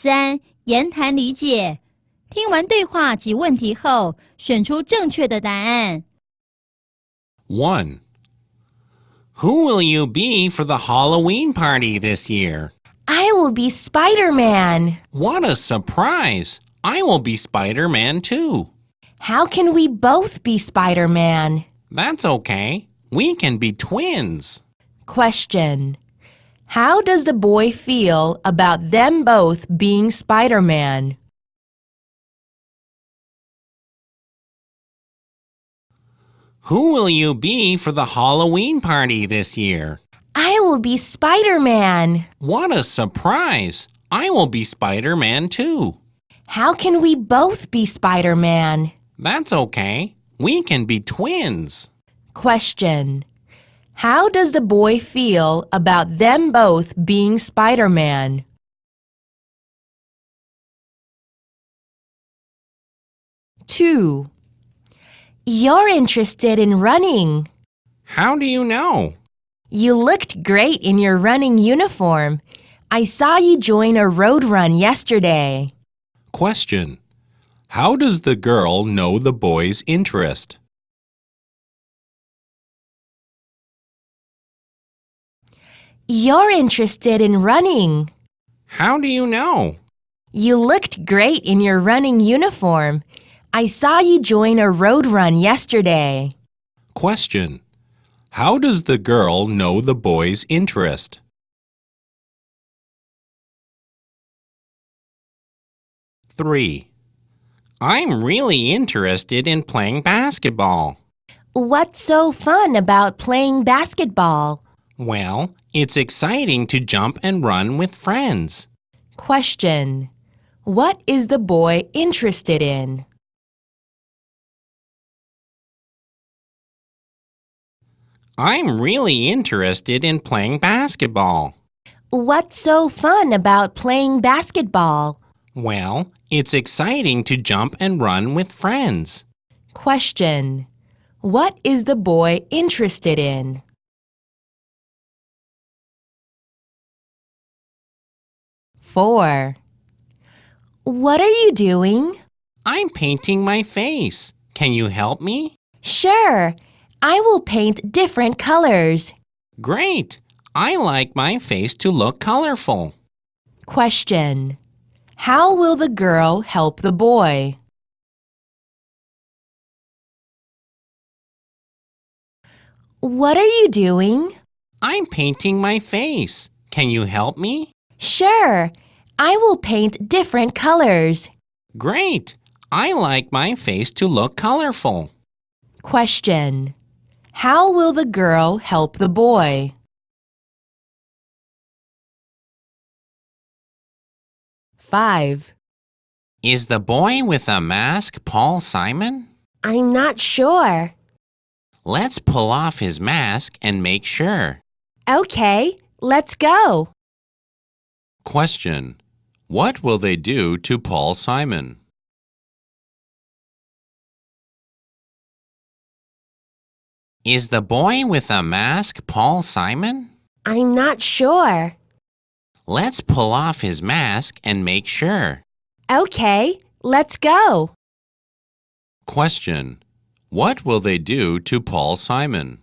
3. 言谈理解。听完对话及问题后，选出正确的答案。1. Who will you be for the Halloween party this year? I will be Spider-Man. What a surprise! I will be Spider-Man too. How can we both be Spider-Man? That's okay. We can be twins. Question. How does the boy feel about them both being Spider-Man? Who will you be for the Halloween party this year? I will be Spider-Man. What a surprise! I will be Spider-Man too. How can we both be Spider-Man? That's okay. We can be twins. Question. How does the boy feel about them both being Spider-Man? Two. You're interested in running. How do you know? You looked great in your running uniform. I saw you join a road run yesterday. Question. How does the girl know the boy's interest? You're interested in running. How do you know? You looked great in your running uniform. I saw you join a road run yesterday. Question. How does the girl know the boy's interest? Three. I'm really interested in playing basketball. What's so fun about playing basketball? Well, it's exciting to jump and run with friends. Question. What is the boy interested in? I'm really interested in playing basketball. What's so fun about playing basketball? Well, it's exciting to jump and run with friends. Question. What is the boy interested in? Four. What are you doing? I'm painting my face. Can you help me? Sure. I will paint different colors. Great! I like my face to look colorful. Question. How will the girl help the boy? What are you doing? I'm painting my face. Can you help me? Sure. I will paint different colors. Great! I like my face to look colorful. Question. How will the girl help the boy? Five. Is the boy with a mask Paul Simon? I'm not sure. Let's pull off his mask and make sure. Okay, let's go. Question. What will they do to Paul Simon? Is the boy with a mask Paul Simon? I'm not sure. Let's pull off his mask and make sure. Okay, let's go. Question. What will they do to Paul Simon?